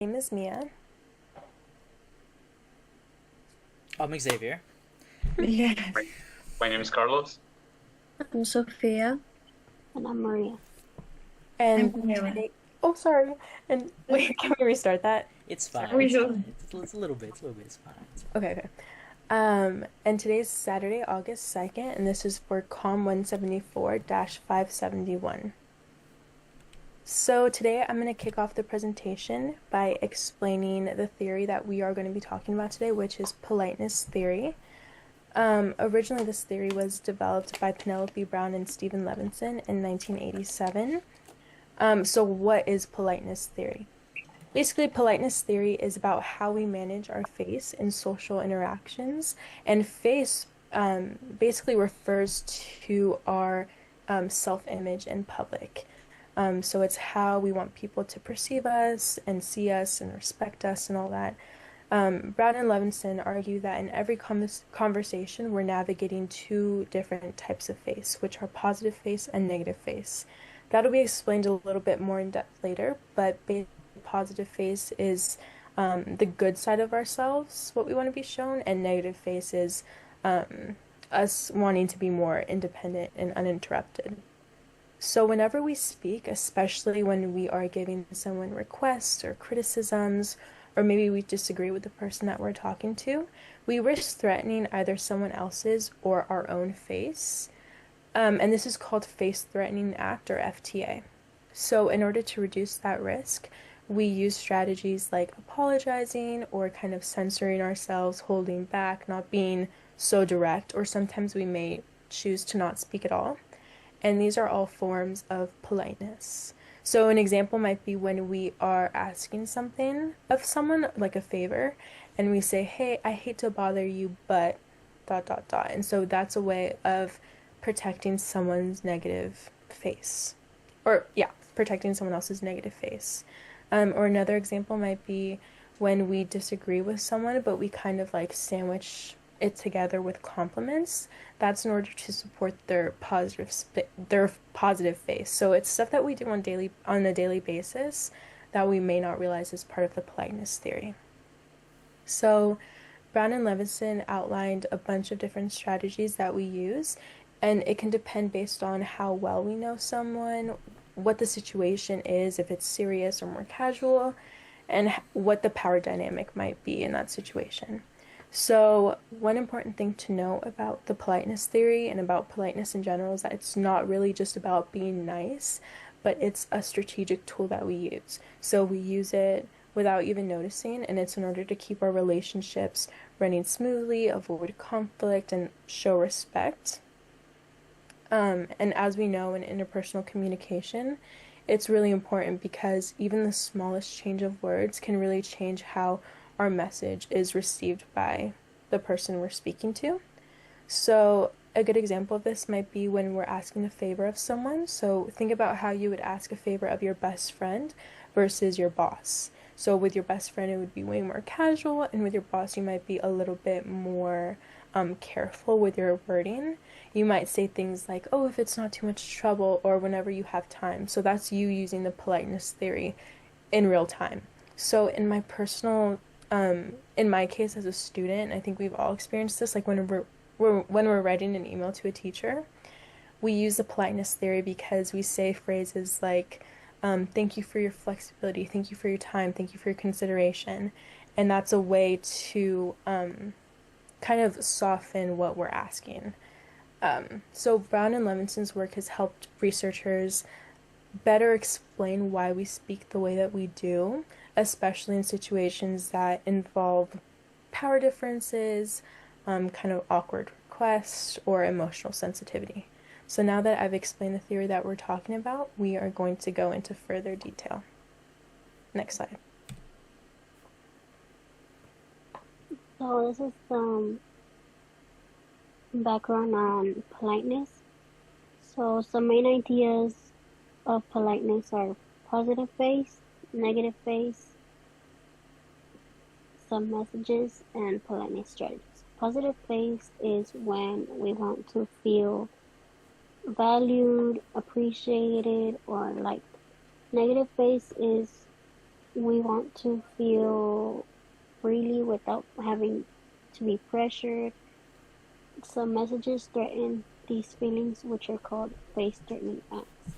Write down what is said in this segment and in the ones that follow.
Name is Mia. I'm Xavier. Yes. My name is Carlos. I'm Sophia. And I'm Maria. And I'm Kayla. today, oh, sorry. And wait, can we restart that? It's fine. We It's should. fine. It's a little bit. It's a little bit. It's fine. It's fine. Okay, okay. And today's Saturday, August 2nd, and this is for COM 174-571. So today I'm going to kick off the presentation by explaining the theory that we are going to be talking about today, which is politeness theory. Originally, this theory was developed by Penelope Brown and Stephen Levinson in 1987. So what is politeness theory? Basically, politeness theory is about how we manage our face in social interactions, and face basically refers to our self-image in public. So it's how we want people to perceive us and see us and respect us and all that. Brown and Levinson argue that in every conversation, we're navigating two different types of face, which are positive face and negative face. That'll be explained a little bit more in depth later, but positive face is the good side of ourselves, what we want to be shown, and negative face is us wanting to be more independent and uninterrupted. So whenever we speak, especially when we are giving someone requests or criticisms, or maybe we disagree with the person that we're talking to, we risk threatening either someone else's or our own face. And this is called face threatening act, or FTA. So in order to reduce that risk, we use strategies like apologizing or kind of censoring ourselves, holding back, not being so direct, or sometimes we may choose to not speak at all. And these are all forms of politeness. So an example might be when we are asking something of someone, like a favor, and we say, hey, I hate to bother you, but dot dot dot. And so that's a way of protecting someone's negative face. Or, yeah, protecting someone else's negative face. Or another example might be when we disagree with someone, but we kind of like sandwich it together with compliments. That's in order to support their positive face. So it's stuff that we do on a daily basis that we may not realize is part of the politeness theory. So Brown and Levinson outlined a bunch of different strategies that we use, and it can depend based on how well we know someone, what the situation is, if it's serious or more casual, and what the power dynamic might be in that situation. So one important thing to know about the politeness theory and about politeness in general is that it's not really just about being nice, but it's a strategic tool that we use. So we use it without even noticing, and it's in order to keep our relationships running smoothly, avoid conflict, and show respect. And as we know in interpersonal communication, it's really important because even the smallest change of words can really change how our message is received by the person we're speaking to. So a good example of this might be when we're asking a favor of someone. So think about how you would ask a favor of your best friend versus your boss. So with your best friend, it would be way more casual, and with your boss, you might be a little bit more careful with your wording. You might say things like, oh, if it's not too much trouble, or whenever you have time. So that's you using the politeness theory in real time. So in my case as a student, I think we've all experienced this, like when we're writing an email to a teacher, we use the politeness theory because we say phrases like, thank you for your flexibility, thank you for your time, thank you for your consideration. And that's a way to kind of soften what we're asking. So Brown and Levinson's work has helped researchers better explain why we speak the way that we do, especially in situations that involve power differences, kind of awkward requests, or emotional sensitivity. So now that I've explained the theory that we're talking about, we are going to go into further detail. Next slide. So this is some background on politeness. So some main ideas of politeness are positive face, negative face, some messages, and politeness strategies. Positive face is when we want to feel valued, appreciated, or liked. Negative face is we want to feel freely without having to be pressured. Some messages threaten these feelings, which are called face-threatening acts.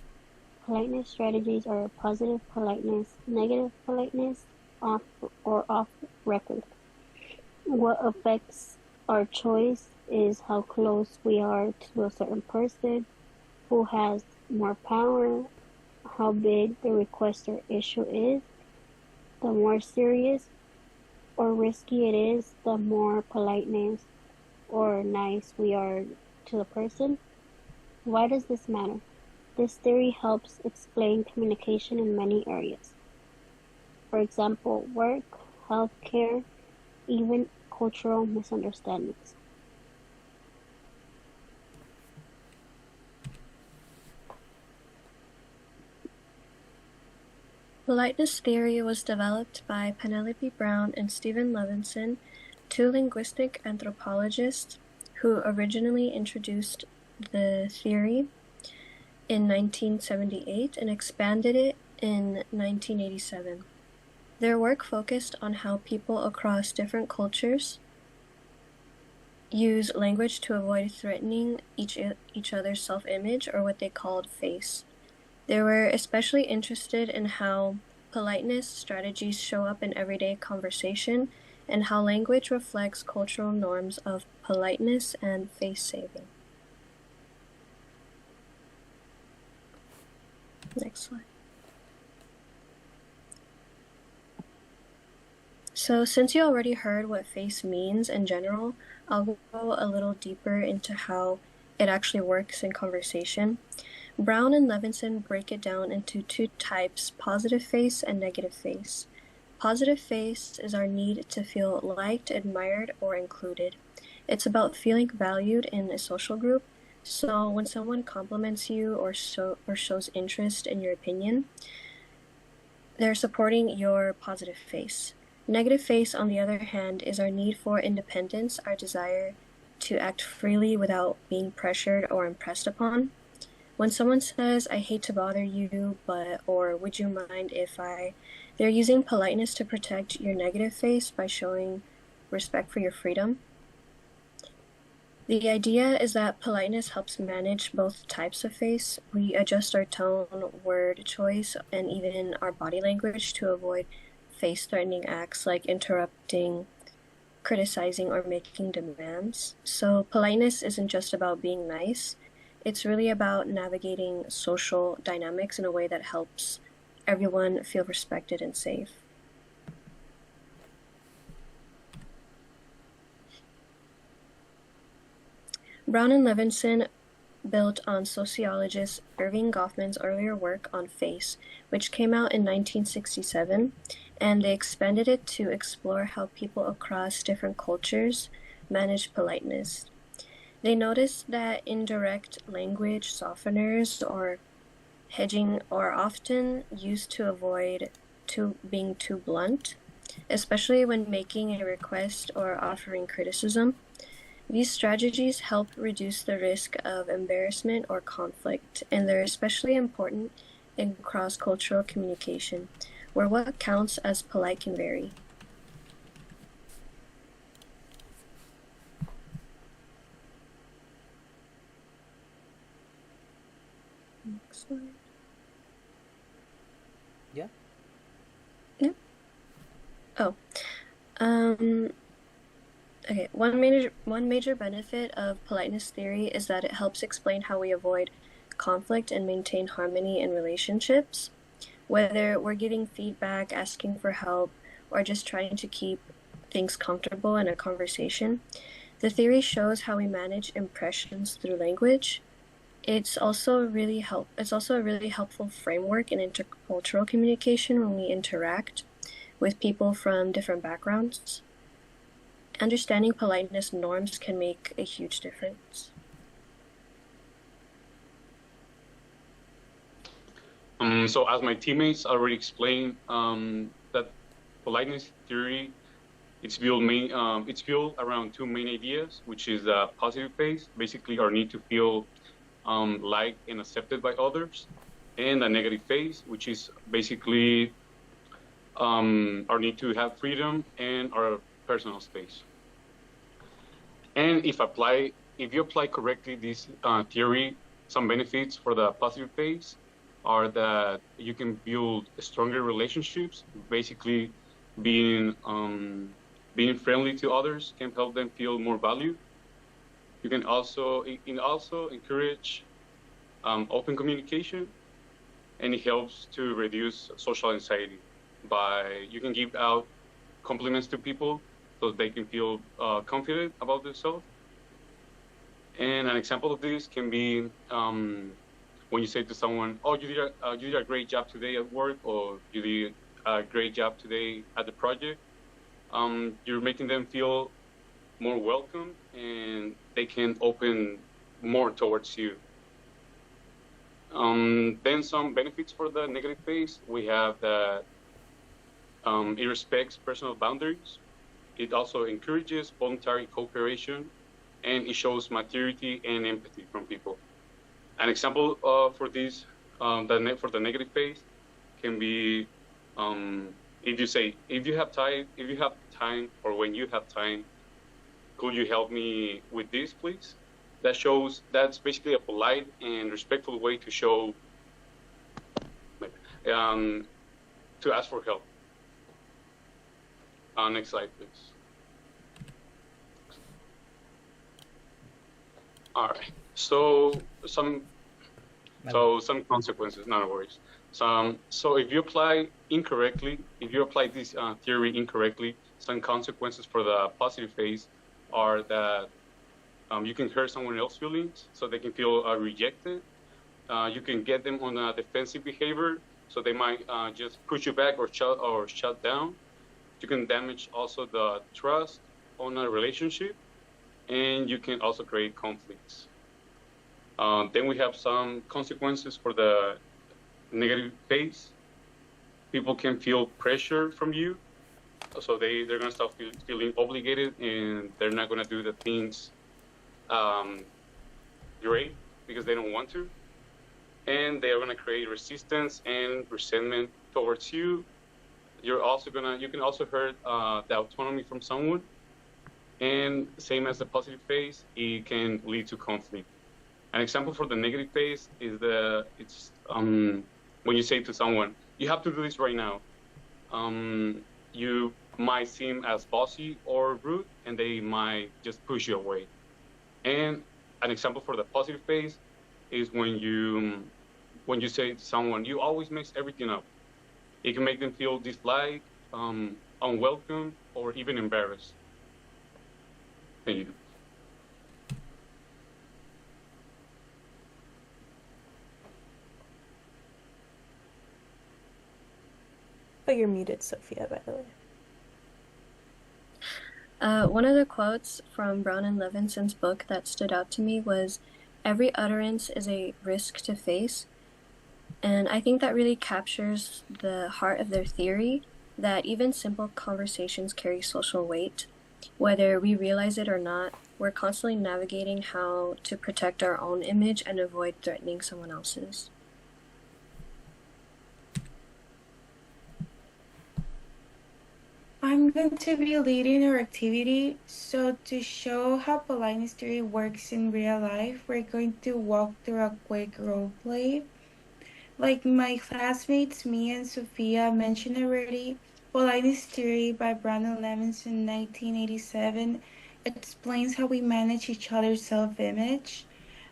Politeness strategies are positive politeness, negative politeness, off or off record. What affects our choice is how close we are to a certain person, who has more power, how big the request or issue is. The more serious or risky it is, the more politeness or nice we are to the person. Why does this matter? This theory helps explain communication in many areas. For example, work, healthcare, even cultural misunderstandings. Politeness theory was developed by Penelope Brown and Stephen Levinson, two linguistic anthropologists who originally introduced the theory in 1978 and expanded it in 1987. Their work focused on how people across different cultures use language to avoid threatening each other's self-image, or what they called face. They were especially interested in how politeness strategies show up in everyday conversation and how language reflects cultural norms of politeness and face-saving. Next slide. So since you already heard what face means in general, I'll go a little deeper into how it actually works in conversation. Brown and Levinson break it down into two types, positive face and negative face. Positive face is our need to feel liked, admired, or included. It's about feeling valued in a social group. So when someone compliments you or shows interest in your opinion, they're supporting your positive face. Negative face, on the other hand, is our need for independence, our desire to act freely without being pressured or impressed upon. When someone says, "I hate to bother you, but," or "would you mind if I," they're using politeness to protect your negative face by showing respect for your freedom. The idea is that politeness helps manage both types of face. We adjust our tone, word choice, and even our body language to avoid face-threatening acts like interrupting, criticizing, or making demands. So politeness isn't just about being nice. It's really about navigating social dynamics in a way that helps everyone feel respected and safe. Brown and Levinson built on sociologist Irving Goffman's earlier work on face, which came out in 1967, and they expanded it to explore how people across different cultures manage politeness. They noticed that indirect language softeners or hedging are often used to avoid being too blunt, especially when making a request or offering criticism. These strategies help reduce the risk of embarrassment or conflict, and they're especially important in cross-cultural communication, where what counts as polite can vary. Next slide. Yeah. Yep. Oh. Okay, one major benefit of politeness theory is that it helps explain how we avoid conflict and maintain harmony in relationships. Whether we're giving feedback, asking for help, or just trying to keep things comfortable in a conversation, the theory shows how we manage impressions through language. It's also a really helpful framework in intercultural communication when we interact with people from different backgrounds. Understanding politeness norms can make a huge difference. So as my teammates already explained, that politeness theory, it's built around two main ideas, which is the positive face, basically our need to feel liked and accepted by others, and the negative face, which is basically our need to have freedom, and our personal space. And if you apply correctly this theory, some benefits for the positive phase are that you can build stronger relationships. Basically, being being friendly to others can help them feel more valued. You can also encourage open communication, and it helps to reduce social anxiety by you can give out compliments to people so they can feel confident about themselves. And an example of this can be when you say to someone, "Oh, you did a great job today at work," or "You did a great job today at the project." You're making them feel more welcome, and they can open more towards you. Then some benefits for the negative phase. We have that it respects personal boundaries. It also encourages voluntary cooperation, and it shows maturity and empathy from people. An example for this, for the negative phase, can be if you have time, or when you have time, could you help me with this, please? That's basically a polite and respectful way to show um, to ask for help. Next slide, please. All right. So some consequences, not worries. So if you apply this theory incorrectly, some consequences for the positive phase are that you can hurt someone else's feelings, so they can feel rejected. You can get them on a defensive behavior, so they might just push you back or shut down. You can damage also the trust on a relationship, and you can also create conflicts. Then we have some consequences for the negative phase. People can feel pressure from you, so they're gonna start feeling obligated, and they're not gonna do the things great because they don't want to, and they are gonna create resistance and resentment towards you. You can also hurt the autonomy from someone, and same as the positive phase, it can lead to conflict. An example for the negative phase is when you say to someone, "You have to do this right now." You might seem as bossy or rude, and they might just push you away. And an example for the positive phase is when you say to someone, "You always mess everything up." It can make them feel disliked, unwelcome, or even embarrassed. Thank you. But you're muted, Sophia, by the way. One of the quotes from Brown and Levinson's book that stood out to me was, "Every utterance is a risk to face." And I think that really captures the heart of their theory, that even simple conversations carry social weight. Whether we realize it or not, we're constantly navigating how to protect our own image and avoid threatening someone else's. I'm going to be leading our activity. So to show how politeness theory works in real life, we're going to walk through a quick role play. Like my classmates, Mia and Sophia mentioned already, politeness theory by Brown and Levinson 1987 explains how we manage each other's self-image,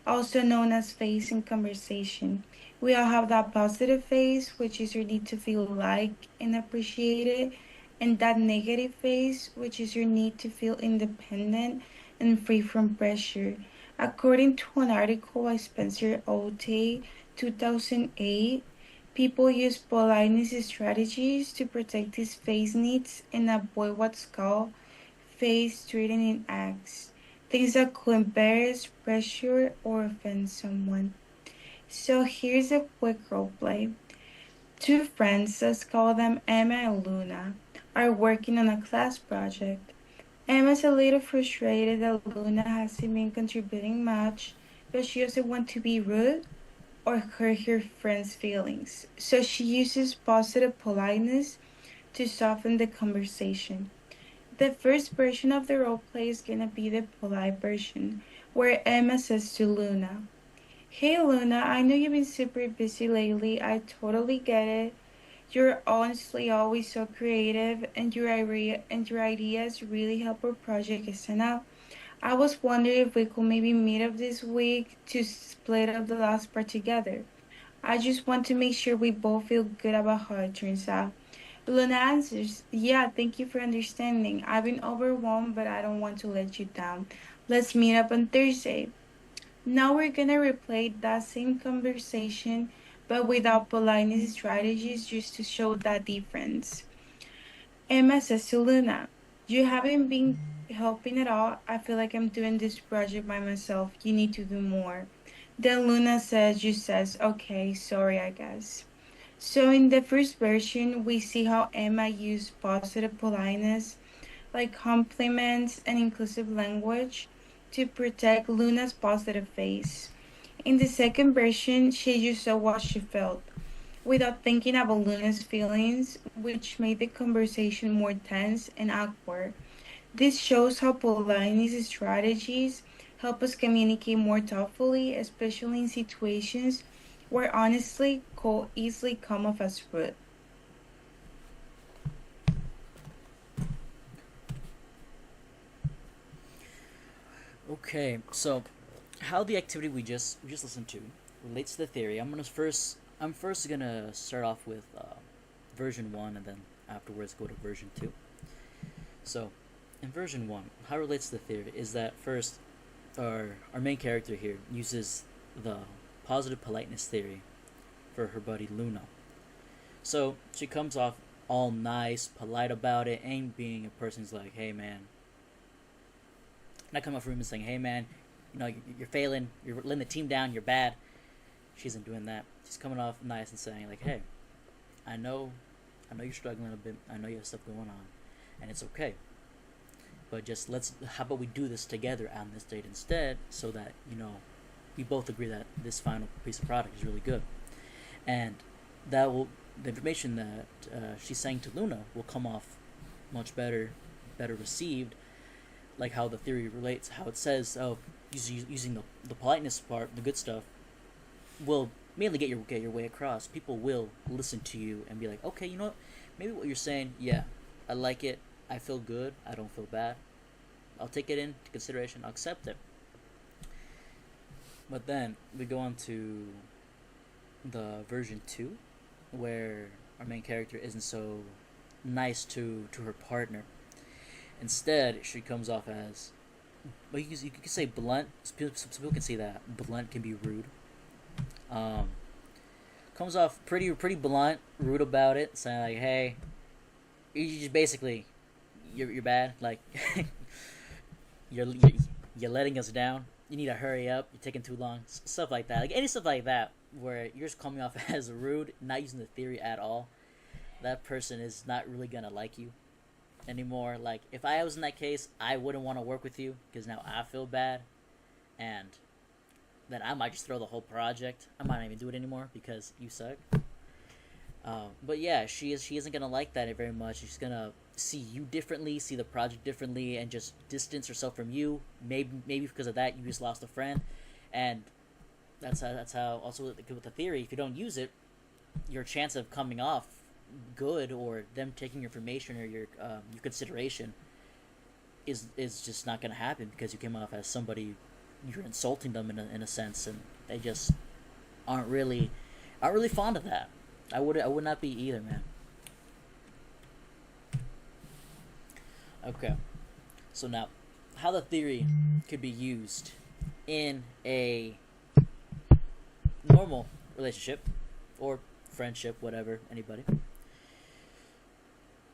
also known as face in conversation. We all have that positive phase, which is your need to feel liked and appreciated, and that negative phase, which is your need to feel independent and free from pressure. According to an article by Spencer Ote, 2008, people use politeness strategies to protect these phase needs and avoid what's called phase threatening acts, things that could embarrass, pressure, or offend someone. So here's a quick role play. Two friends, let's call them Emma and Luna, are working on a class project. Emma's a little frustrated that Luna hasn't been contributing much, but she doesn't want to be rude or hurt her friend's feelings. So she uses positive politeness to soften the conversation. The first version of the role play is gonna be the polite version, where Emma says to Luna, "Hey Luna, I know you've been super busy lately. I totally get it. You're honestly always so creative, and your ideas really help our project stand out. I was wondering if we could maybe meet up this week to split up the last part together. I just want to make sure we both feel good about how it turns out." Luna answers, "Yeah, thank you for understanding. I've been overwhelmed, but I don't want to let you down. Let's meet up on Thursday." Now we're gonna replay that same conversation, but without politeness strategies, just to show that difference. Emma says to Luna, "You haven't been helping at all. I feel like I'm doing this project by myself. You need to do more." Then Luna says, "Okay, sorry, I guess." So in the first version, we see how Emma used positive politeness, like compliments and inclusive language, to protect Luna's positive face. In the second version, she just saw what she felt, without thinking about Luna's feelings, which made the conversation more tense and awkward. This shows how politeness strategies help us communicate more thoughtfully, especially in situations where honestly could easily come off as rude. Okay, so how the activity we just listened to relates to the theory. I'm first gonna start off with version one, and then afterwards go to version two. So, in version one, how it relates to the theory is that first, our main character here uses the positive politeness theory for her buddy Luna. So she comes off all nice, polite about it, ain't being a person who's like, "Hey man," not coming off room and saying, "Hey man, you're failing, you're letting the team down, you're bad." She isn't doing that. She's coming off nice and saying like, "Hey, I know, I know you're struggling a bit. I know you have stuff going on, and it's okay. But just how about we do this together on this date instead, so that we both agree that this final piece of product is really good, and that will the information that she's saying to Luna will come off much better received, like how the theory relates, how it says, oh, using the politeness part, the good stuff, will mainly get your way across. People will listen to you and be like, okay, you know what? Maybe what you're saying, yeah, I like it. I feel good. I don't feel bad. I'll take it into consideration. I'll accept it. But then we go on to the version 2, where our main character isn't so nice to her partner. Instead, she comes off as, well, you could say blunt. Some people can see that blunt can be rude. Um, Comes off pretty blunt, rude about it, saying like, "Hey, you just basically, you're bad. Like, you're you're letting us down. You need to hurry up. You're taking too long. Stuff like that. Like any stuff like that, where you're just coming off as rude, not using the theory at all. That person is not really gonna like you anymore. Like if I was in that case, I wouldn't want to work with you because now I feel bad, and then I might just throw the whole project. I might not even do it anymore because you suck. But yeah, she isn't gonna like that very much. She's gonna see you differently, see the project differently, and just distance herself from you. Maybe because of that, you just lost a friend, and that's how also with the theory. If you don't use it, your chance of coming off good or them taking your information or your consideration is just not gonna happen because you came off as somebody, you're insulting them in a sense, and they just aren't really fond of that. I would not be either, man. Okay, so now how the theory could be used in a normal relationship or friendship, whatever, anybody.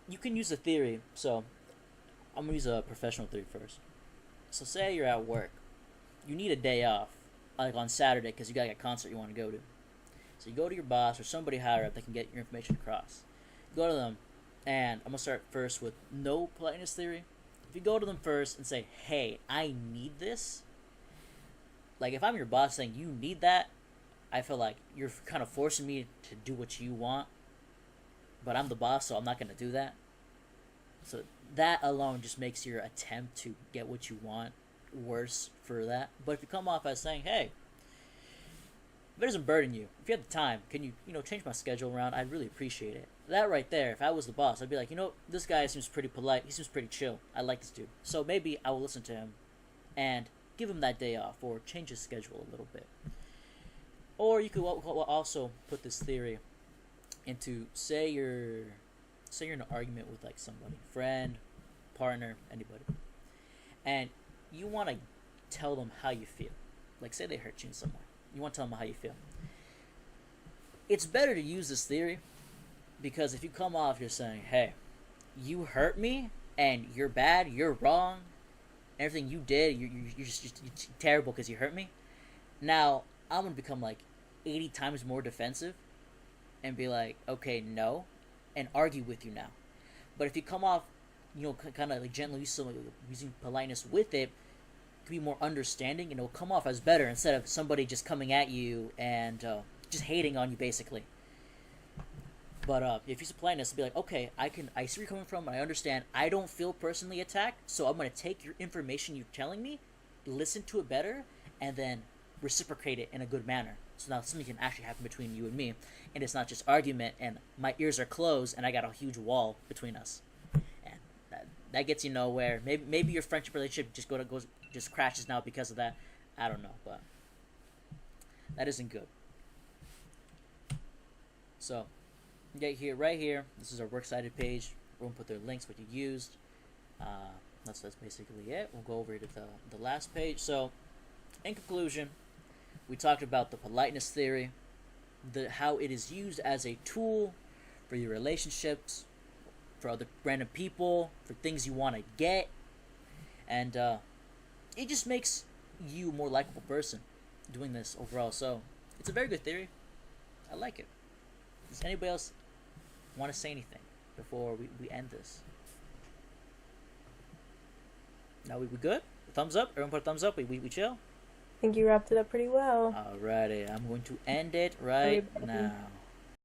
You can use the theory. So I'm gonna use a professional theory first. So say you're at work, you need a day off, like on Saturday, because you got a concert you want to go to. So you go to your boss or somebody higher up that can get your information across. You go to them, and I'm gonna start first with no politeness theory. If you go to them first and say, "Hey, I need this," like if I'm your boss saying you need that, I feel like you're kind of forcing me to do what you want but I'm the boss, so I'm not gonna do that. So that alone just makes your attempt to get what you want worse for that. But if you come off as saying, hey, if it doesn't burden you, if you have the time, can you, change my schedule around? I'd really appreciate it. That right there, if I was the boss, I'd be like, this guy seems pretty polite. He seems pretty chill. I like this dude. So maybe I will listen to him and give him that day off or change his schedule a little bit. Or you could also put this theory into, say you're in an argument with like somebody, friend, partner, anybody, and you want to tell them how you feel. Like, say they hurt you in some way. You want to tell them how you feel. It's better to use this theory because if you come off, you're saying, hey, you hurt me and you're bad, you're wrong, everything you did, you're just terrible because you hurt me. Now, I'm going to become like 80 times more defensive and be like, okay, no, and argue with you now. But if you come off, kind of like gently using politeness with it, can be more understanding, and it'll come off as better instead of somebody just coming at you and just hating on you basically. But if you use politeness, be like, okay, I see where you're coming from, I understand. I don't feel personally attacked, so I'm gonna take your information you're telling me, listen to it better, and then reciprocate it in a good manner. So now something can actually happen between you and me, and it's not just argument and my ears are closed and I got a huge wall between us. And that gets you nowhere. Maybe your friendship relationship just crashes now because of that. I don't know, but that isn't good. So, right here, this is our works cited page. We're gonna put their links, what you used. That's basically it. We'll go over to the last page. So, in conclusion, we talked about the politeness theory, how it is used as a tool for your relationships, for other random people, for things you want to get, and it just makes you a more likable person doing this overall. So it's a very good theory. I like it. Does anybody else want to say anything before we end this? Now we good? Thumbs up? Everyone put a thumbs up. We chill? I think you wrapped it up pretty well. Alrighty, I'm going to end it right now.